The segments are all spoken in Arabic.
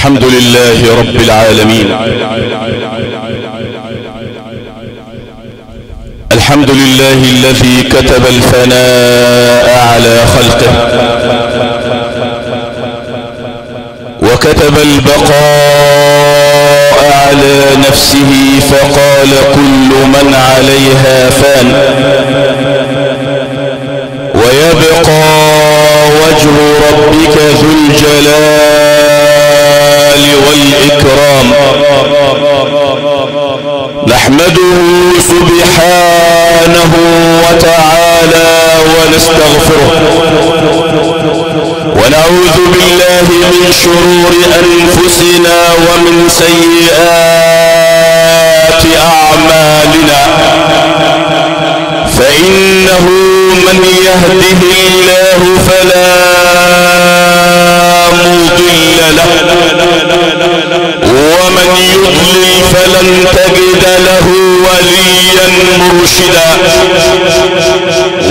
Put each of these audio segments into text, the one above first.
الحمد لله رب العالمين. الحمد لله الذي كتب الفناء على خلقه وكتب البقاء على نفسه فقال كل من عليها فان ويبقى وجه ربك ذو الجلال والإكرام. نحمده سبحانه وتعالى ونستغفره ونعوذ بالله من شرور أنفسنا ومن سيئات أعمالنا، فإنه من يهده الله فلا مضل له ومن يضلل فلن تجد له وليا مرشدا.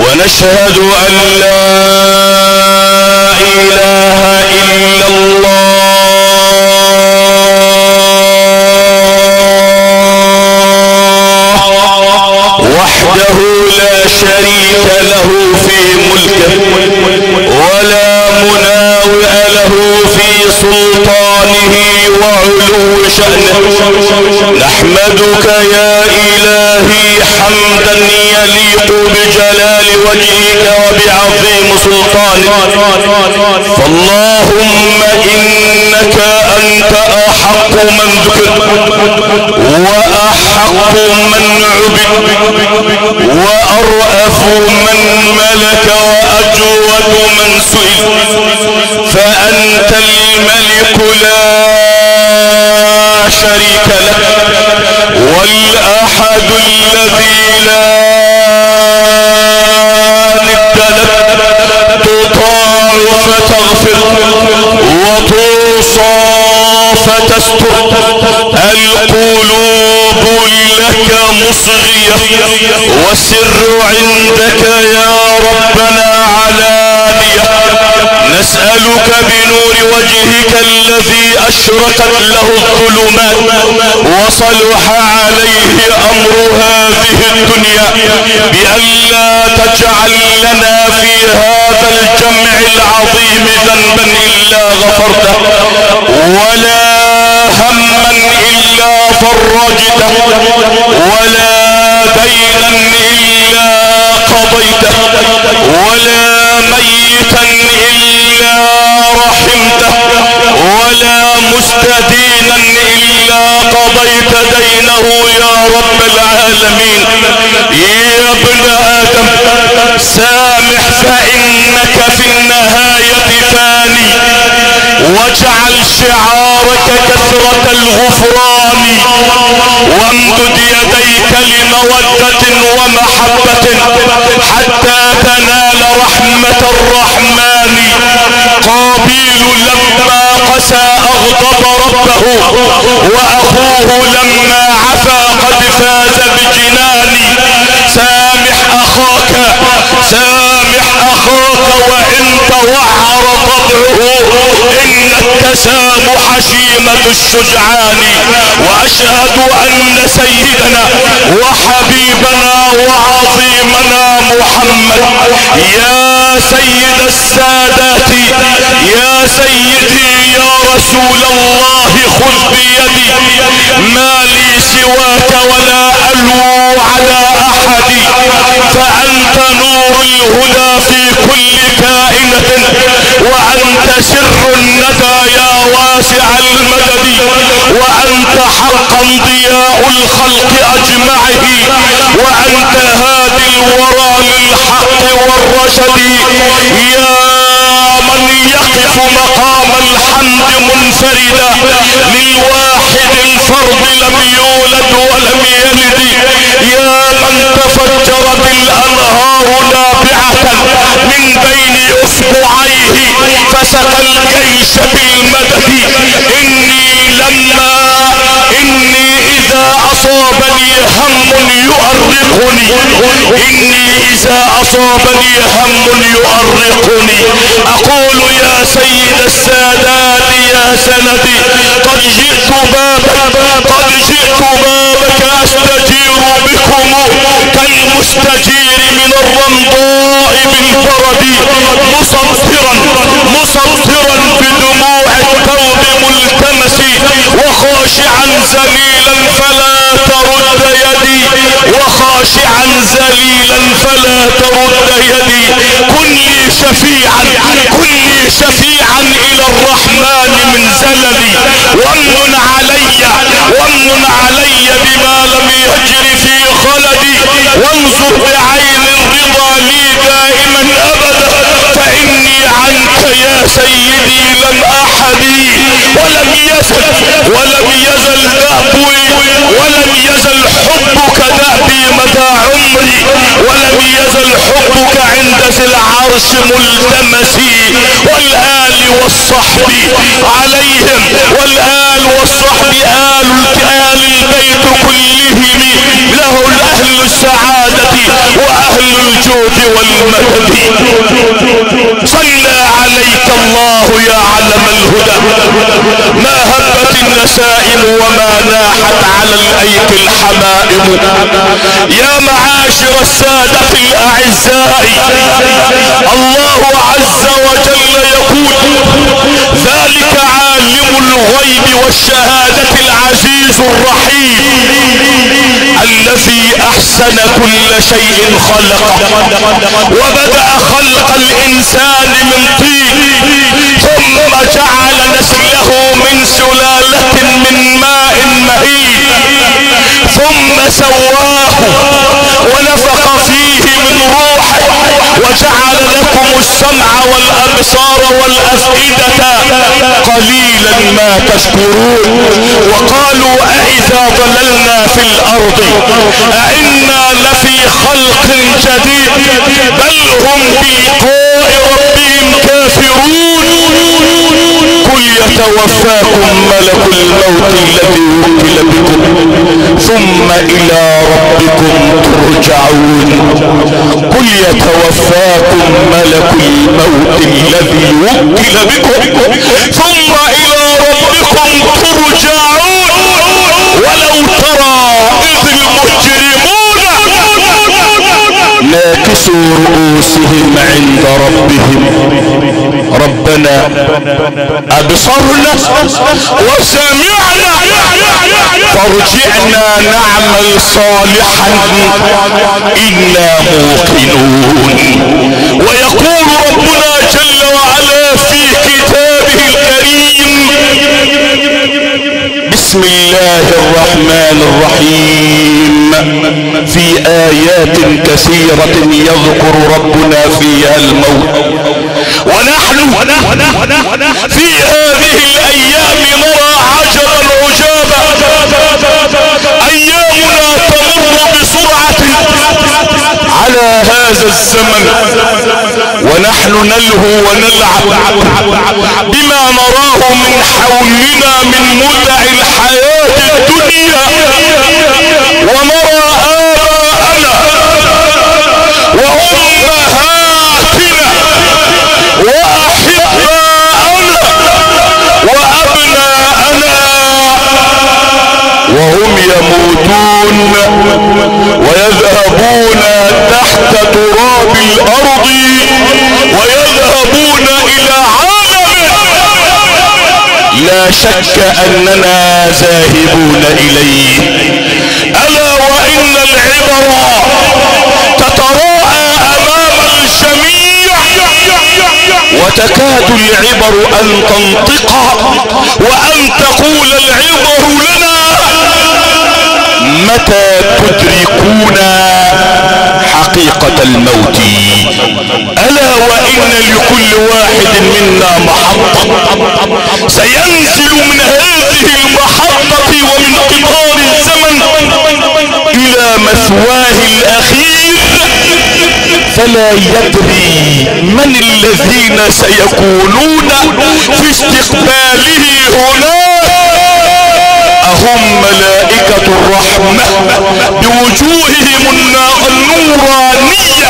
ونشهد أن لا إله إلا الله وحده لا شريك له في ملكه ولا مناوئ له في سلطانه وعلو شأنه. نحمدك يا إلهي حمدا يليق بجلال وجهك وبعظيم سلطانك. فاللهم إنك أنت أحق من ذكر وأحق من عبد وأرأف من ملك وأجود من سئل. فأنت الملك لا شريك لك والأحد الذي لا ند لك. تطاع فتغفر وتوصى فتستر. القلوب لك مصغية والسر عندك يا ربنا علانية. نسألك بنور وجهك الذي أشرقت له الظلمات وصلح عليه أمر هذه الدنيا بألا تجعل لنا في هذا الجمع العظيم ذنبا إلا غفرته ولا هما إلا فرجته ولا دينا إلا قضيته ولا ميتا إلا رحمته ولا مستدينا إلا قضيت دينه يا رب العالمين. يا ابن آدم سامح فإنك في النهاية فاني، واجعل شعارك كثرة الغفران، وامدد يديك لمودة ومحبة حتى تنال رحمة الرحمن. قابيل لما قسى أغضب ربه وأخوه لما عفا قد فاز بجنان. سامح أخاك وإن توعر طبعه إن التسامح شيمة الشجعان. وأشهد أن سيدنا وحبيبنا وعظيمنا محمد يا سيد السادات يا سيدي يا رسول الله خذ بيدي ما لي سواك ولا ألوى على أحد. فأنت نور الهدى في كل كائنة وأنت سر الندى يا واسع المدد. وأنت حقا ضياء الخلق أجمعه وأنت هادي الورى للحق والرشد. يا من يقف مقام الحمد منفردا للواحد الفرد لم يولد ولم يلد. يا من تفجرت الأنهار نابعة من بين أصبعيه فسقى الجيش بالمدد. إني إذا أصابني هم يؤرقني أقول يا سيد السادات يا زندي قد جئت بابك استجير بكم كالمستجير من الرمضاء بالفرد مصفرا بدموع التوب ملتمس وخاشعا ذليلا فلا ترد يدي كن لي شفيعا الى الرحمن من زللي وامن علي بما لم يجر في خلدي وانظر بعين الرضا لي دائما ابدا فاني عنك يا سيدي لم احدي ولم يزل حبك دأبي مدى عمري ولم يزل حبك عند ذي العرش ملتمسي والآل والصحب عليهم آل البيت كلهم له الأهل السعادة وأهل الجود والمدد صلى عليك الله يا علم الهدى ما هبت النسائم وما ناحت على الأيك الحمائم يا معاشر السادة الأعزاء الله عز وجل يقول ذلك عالم الغيب والشهادة العزيز الرحيم الذي أحسن كل شيء خلقه وبدأ خلق الإنسان من طين ثم جعل نسله من سلالة من ماء مهين ثم سواه ونفخ فيه من روحه وجعل لكم السمع والأبصار والأفئدة قليلا ما تشكرون وقالوا أإذا ضللنا في الأرض أإنا لفي خلق جديد بل هم بلقاء ربهم كافرون قل يتوفاكم ملك الموت الذي وكل بكم ثم إلى ربكم ترجعون قل يتوفاكم ملك الموت الذي وكل بكم ثم إلى ربكم ترجعون ولو ترى إذ المجرمون ناكسوا رؤوسهم عند ربهم ربنا أبصرنا وسمعنا فارجعنا نعمل صالحا إنا موقنون ويقول ربنا جل وعلا في كتابه الكريم بسم الله الرحمن الرحيم في آيات كثيرة يذكر ربنا فيها الموت ونحن في هذه الأيام نرى عجبا عجابا أيامنا تمر بسرعة على هذا الزمن ونحن نلهو ونلعب بما نراه من حولنا من متع الحياة الدنيا ونرى آباءنا وأمهاتنا وأحباءنا وأبناءنا وهم يموتون ويذهبون تحت تراب الأرض ويذهبون إلى عالم لا شك أننا ذاهبون إليه ألا وإن العبر تتراءى أمام الجميع وتكاد العبر أن تنطق وأن تقول العبر لنا متى تدركون حقيقة الموت ألا وإن لكل واحد منا محطة سينزل من هذه المحطة ومن قطار الزمن إلى مثواه الأخير فلا يدري من الذين سيكونون في استقباله هناك أهم ملائكة الرحمة بوجوههم النورانية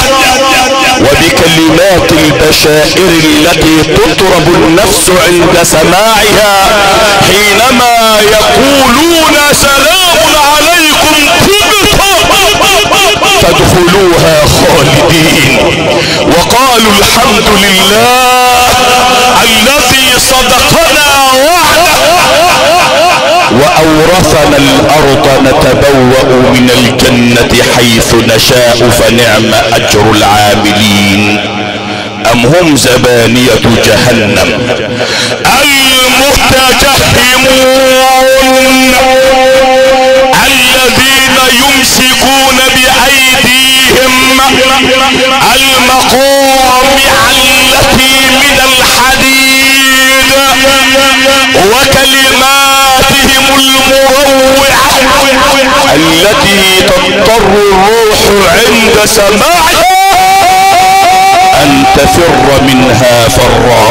وبكلمات ذات البشائر التي تطرب النفس عند سماعها حينما يقولون سلام عليكم فادخلوها خالدين، وقالوا الحمد لله الذي صدقنا وعده وأورثنا الأرض نتبوأ من الجنة حيث نشاء فنعم أجر العاملين. أم هم زبانية جهنم المتجهمون الذين يمسكون بأيديهم المقامع التي من الحديد وكلماتهم المروعة التي تضطر الروح عند سماعها أن تفر منها فرا.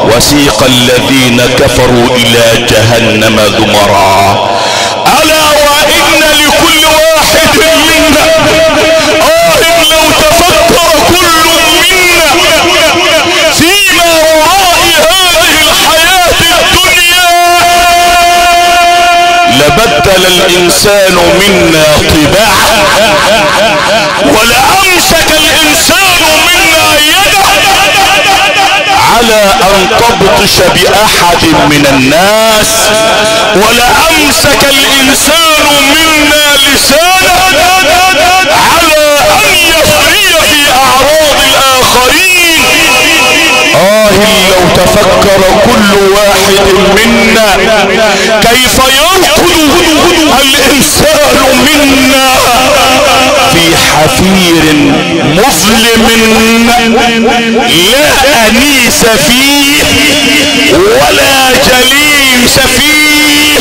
وسيق الذين كفروا إلى جهنم زمرا. ألا وإن لكل واحد منا لو تفكر كل منا فيما وراء هذه الحياة الدنيا لبدل الإنسان منا طباعا ولأمسك الإنسان منا يده على أن تبطش بأحد من الناس، ولأمسك الإنسان منا لسانه على أن يفري في أعراض الآخرين. لو تفكر كل واحد منا كيف يركض الإنسان منا في حفير مظلم لا أنيس فيه ولا جليس فيه،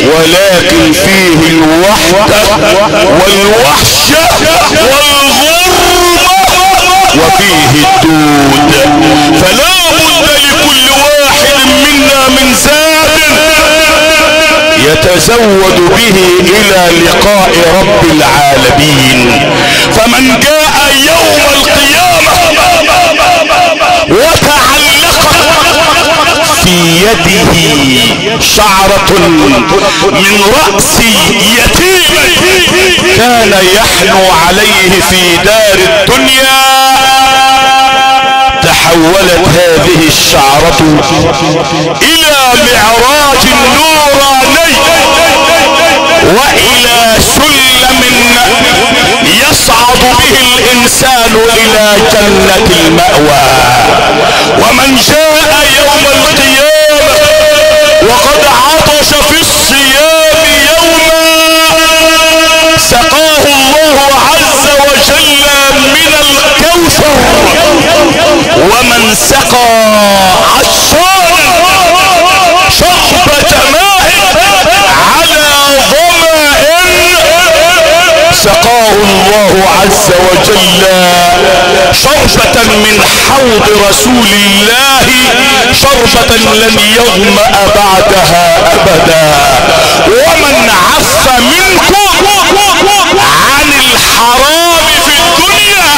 ولكن فيه الوحدة والوحشة والغربة وفيه الدود. فلا بد لكل واحد منا من زاد يتزود به إلى لقاء رب العالمين. فمن جاء يوم القيامة وتعلق في يده شعرة من رأس يتيم كان يحنو عليه في دار الدنيا، تحولت هذه الشعرة إلى معراج نوراني وإلى سلم يصعد به الإنسان إلى جنة المأوى. ومن جاء يوم القيامة وقد عطش في الصيام يوما سقاه الله عز وجل من الكوثر. ومن سقى عطشانا شربة ماء على ظمأ سقاه الله عز وجل شربة من حوض رسول الله، شربة لن يظمأ بعدها أبدا. ومن عف منكم عن الحرام في الدنيا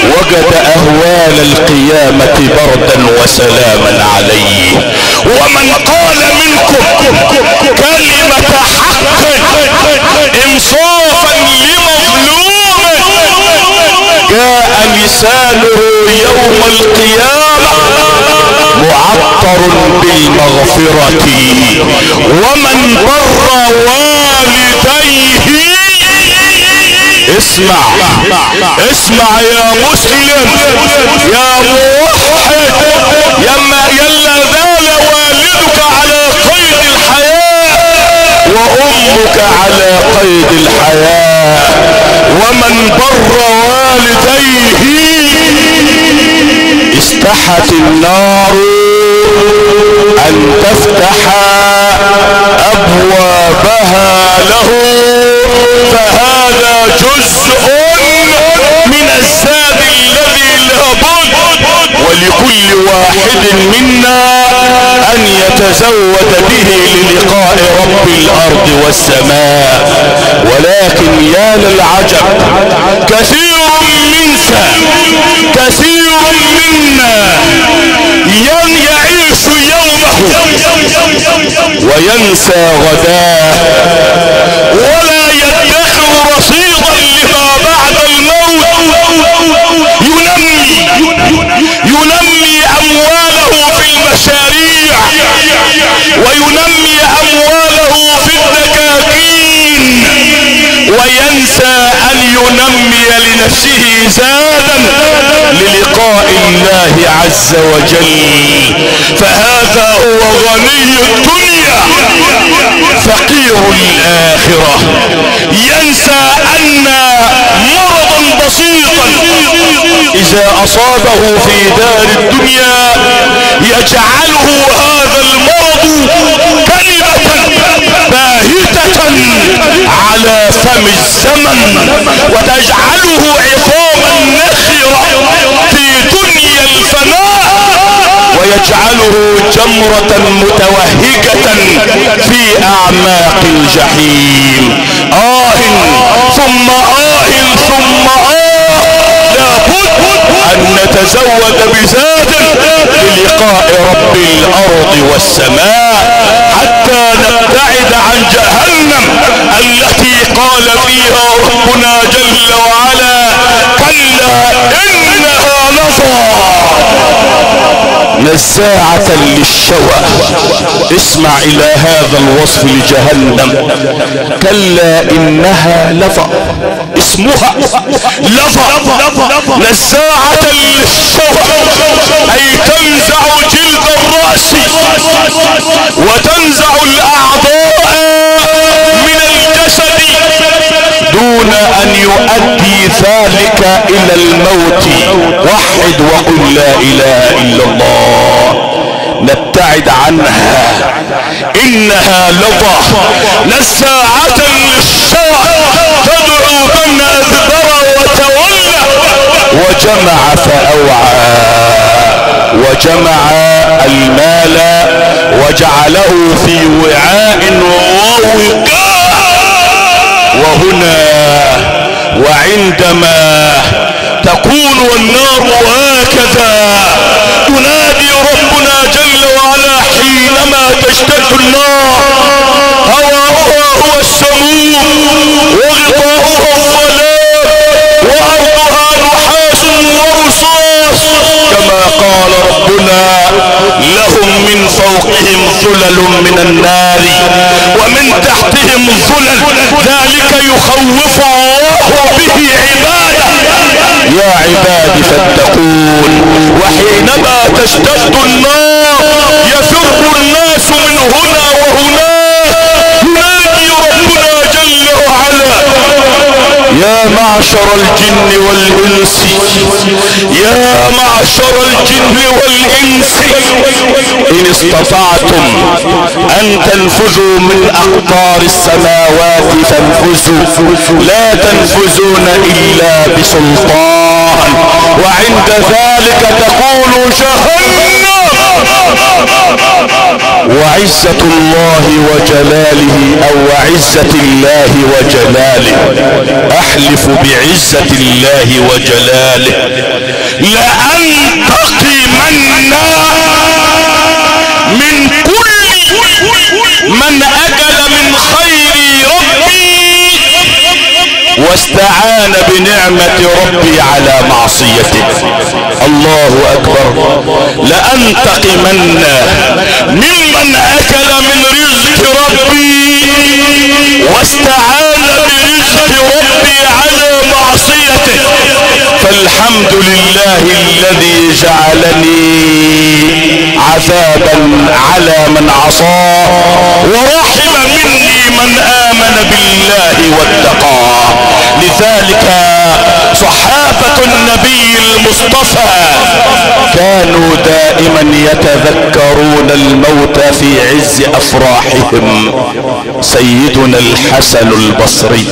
وجد أهوال القيامة بردا وسلاما عليه. ومن قال منكم كلمة حق انصافا لمظلوم جاء لسانه يوم القيامة معطر بالمغفرة. ومن بر والديه اسمع يا مسلم يا موحد يلا زال والدك على قيد الحياة وأمك على قيد الحياة. ومن بر والديه استحت النار أن تفتح أبوابها له، فهذا جزء من الزاد الذي لابد ولكل واحد منا أن يتزود به للقاء رب الارض والسماء. ولكن يا للعجب، كثير منا يعيش يومه وينسى غداه، ولا يدخر رصيدا لما بعد الموت. ينمي امواله في المشاريع، وينمي امواله في الدكاكين، وينسى ان ينمي لنفسه زادا للقاء الله عز وجل. فهذا هو غني الدنيا فقير الآخرة. ينسى أن مرضا بسيطا إذا أصابه في دار الدنيا يجعله هذا المرض كلمة باهتة على فم الزمن، وتجعله عظاما نخرة في دنيا الفناء، ويجعله جمرة متوهجة في أعماق الجحيم. ثم ثم لابد أن نتزود بزاد للقاء رب الأرض والسماء، حتى نبتعد عن جهنم التي قال فيها ربنا جل وعلا: كلا إنها لظى نزاعة للشوى. اسمع إلى هذا الوصف لجهنم: كلا إنها لظى، اسمها لظى نزاعة للشوى، أي تنزع جلد الرأس وتنزع الأعضاء من الجسد دون أن يؤدي ذلك إلى الموت. وحد وقل لا إله إلا الله. نبتعد عنها. إنها لظى نزاعة للشوى تدعو من أدبر وتولى وجمع فأوعى، وجمع المال وجعله في وعاء ووقاء. وهنا وعندما تكون النار هكذا تنادي ربنا جل وعلا حينما تشتد النار: هواؤها هو السموم وغطاؤها الظلام وأرضها نحاس ورصاص، كما قال ربنا: لهم من فوقهم ظلل من النار ومن تحتهم ظلل، ذلك يخوف الله به عباده. يا عبادي فاتقون. وحينما تشتد النار يفر الناس من هنا وهناك، ينادي ربنا جل وعلا: يا معشر الجن والإنس، يا معشر الجن والإنس، إن استطعتم أن تنفذوا من أقطار السماوات فانفذوا، لا تنفذون إلا بسلطان. وعند ذلك تقول جهنم. وعزة الله وجلاله، أو وعزة الله وجلاله، أحلف بعزة الله وجلاله لأنتقمن من كل من أكل من خير ربي واستعان بنعمة ربي على معصيته. الله أكبر. لأنتقمن ممن أكل من رزق ربي واستعان برزق ربي على معصيته. فالحمد لله الذي جعلني عذابا على من عصاه، ورحم مني من آمن بالله واتقاه. لذلك صحابة النبي المصطفى كانوا دائما يتذكرون الموت في عز أفراحهم. سيدنا الحسن البصري،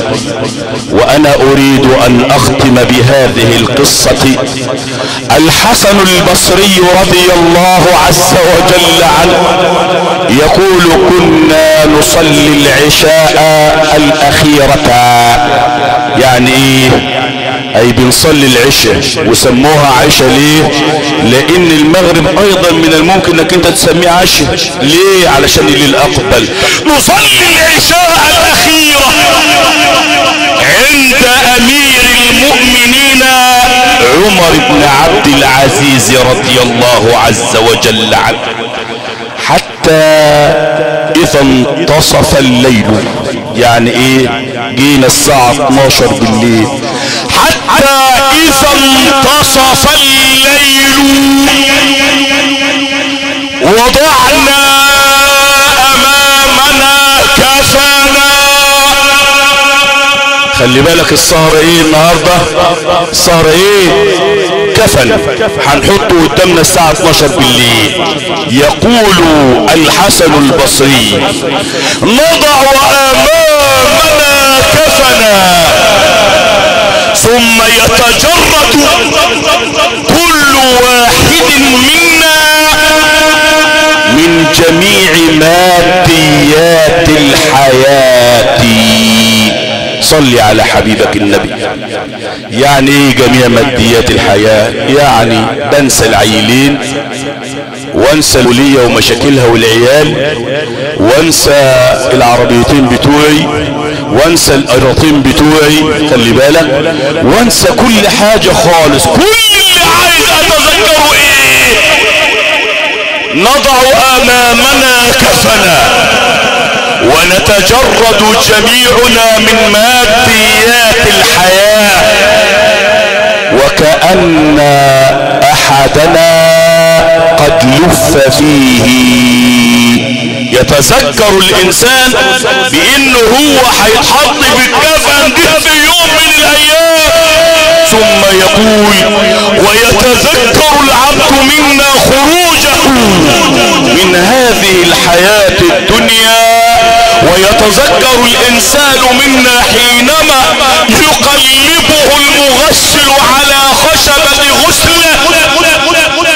وأنا أريد أن أختم بهذه القصة. الحسن البصري رضي الله عز وجل عنه يقول كنا نصلي العشاء الأخيرة. يعني ايه؟ اي بنصلي العشاء، وسموها عشاء ليه؟ لان المغرب ايضا من الممكن انك انت تسميه عشاء. ليه؟ علشان للاقبل نصلي العشاء الاخيرة عند امير المؤمنين عمر بن عبد العزيز رضي الله عز وجل عنه، حتى اذا انتصف الليل. يعني ايه؟ جينا الساعة 12 بالليل، حتى اذا انتصف الليل وضعنا امامنا كفنا. خلي بالك السهرة ايه النهاردة؟ السهرة ايه؟ كفن. هنحطه قدامنا الساعة 12 بالليل. يقول الحسن البصري نضع امامنا كفنا ثم يتجرد كل واحد منا من جميع ماديات الحياة. صلي على حبيبك النبي. يعني ايه جميع ماديات الحياة؟ يعني بنسى العيلين، وانسى الولية ومشاكلها والعيال، وانسى العربيتين بتوعي، وانسى القراطين بتوعي، خلي بالك، وانسى كل حاجة خالص. كل اللي عايز اتذكره ايه؟ نضع امامنا كفنا ونتجرد جميعنا من ماديات الحياة، وكأن احدنا قد لف فيه. يتذكر الانسان بانه هو هيتحط بالكفن ده في يوم من الايام. ثم يقول ويتذكر العبد منا خروجه من هذه الحياة الدنيا، ويتذكر الانسان منا حينما يقلبه المغسل على خشبة غسله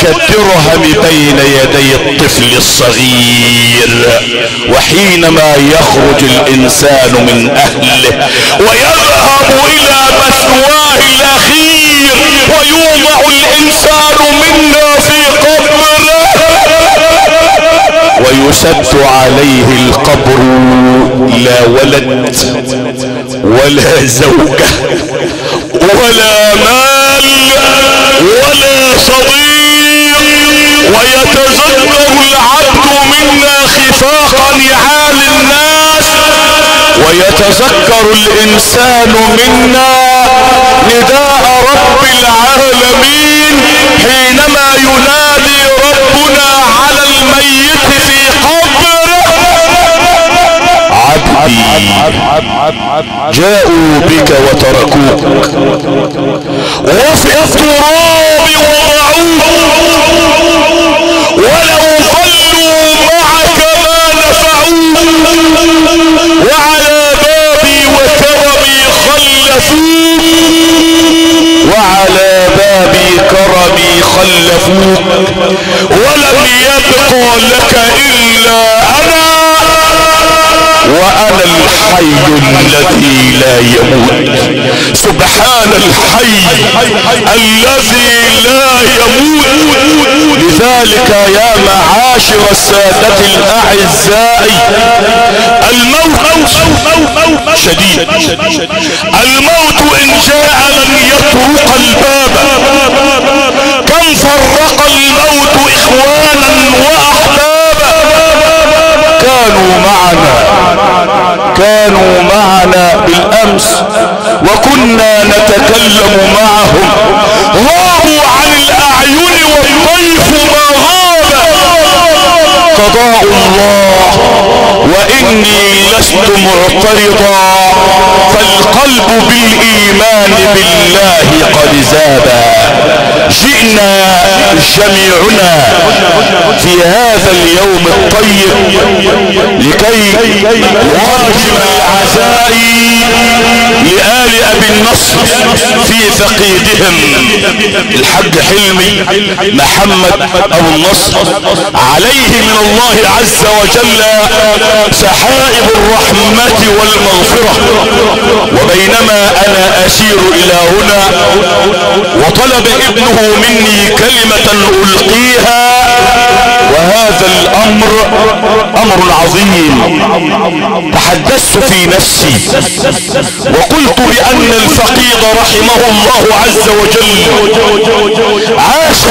كالدرهم بين يدي الطفل الصغير، وحينما يخرج الانسان من اهله ويذهب الى مثواه الاخير ويوضع الانسان منا في قبره ويسد عليه القبر، لا ولد ولا زوجة ولا مال ولا صديق، ويتذكر العبد منا خفاق نعال الناس، ويتذكر الانسان منا نداء رب العالمين حينما ينادي ربنا على الميت في قبره عبدي جاءوا بك وتركوك وفي التراب وضعوك ولو ظلوا معك ما نفعوك وعلى بابي وكرمي خلفوك وعلى بابي كرمي خلفوك ولم يبق لك إلا أنا وأنا الحي الذي لا يموت. سبحان الحي الذي لا يموت. لذلك يا معاشر السادة الأعزاء الموت شديد. الموت إن جاء لن يطرق الباب. كم فرق الموت إخوانا وأحبابا كانوا معنا بالأمس وكنا نتكلم معهم، غابوا عن الأعين والضيف ما غاب. قضاء الله واني لست معترضا، فالقلب بالايمان بالله قد زاد. جئنا جميعنا في هذا اليوم الطيب لكي نواجه العزائي لآل ابي النصر في فقيدهم الحاج حلمي محمد ابو النصر، عليه من الله عز وجل سحائب الرحمة والمغفرة. وبينما انا اسير الى هنا وطلب ابنه مني كلمة القيها، وهذا الامر امر عظيم. تحدثت في نفسي وقلت بان الفقيد رحمه الله عز وجل عاش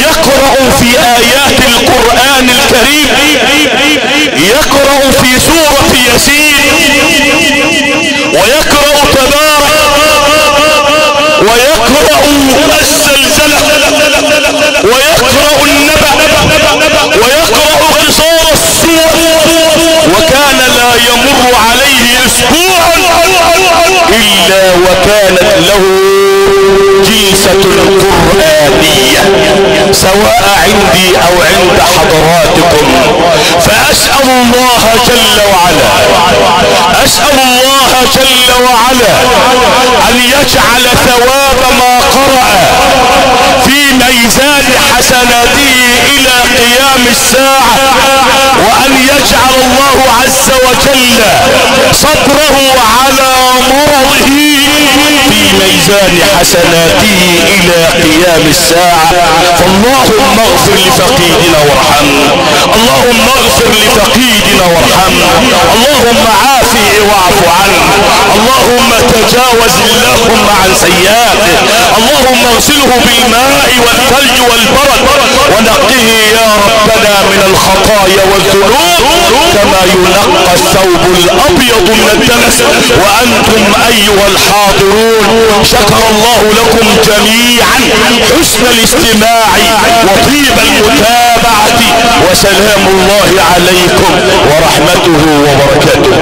يقرأ في ايات القرآن الكريم، يقرأ في سورة ياسين، ويقرأ تبارك، ويقرأ الزلزلة، ويقرأ النبأ، ويقرأ قصار السور، وكان لا يمر عليه اسبوع الا وكانت له جلسة قرآنية سواء عندي او عند حضراتكم. فاسأل الله جل وعلا، اسأل الله جل وعلا ان يجعل ثواب ما قرأ في ميزان حسناته الى قيام الساعة، وان يجعل الله عز وجل صبره على مرضه في ميزان حسناته الى قيام الساعة. فاللهم اغفر لفقيدنا وارحمنا، اللهم اغفر لفقيدنا وارحمنا، اللهم عافه واعف عنه، اللهم تجاوز اللهم عن سيئاته، اللهم اغسله بالماء والثلج والبرد، ونقه يا ربنا من الخطايا والذنوب كما ينقى الثوب الابيض من الدنس. وانتم ايها الحاضرون شكر الله لكم جميعا حسن الاستماع وطيب المتابعة، وسلام الله عليكم ورحمته وبركاته.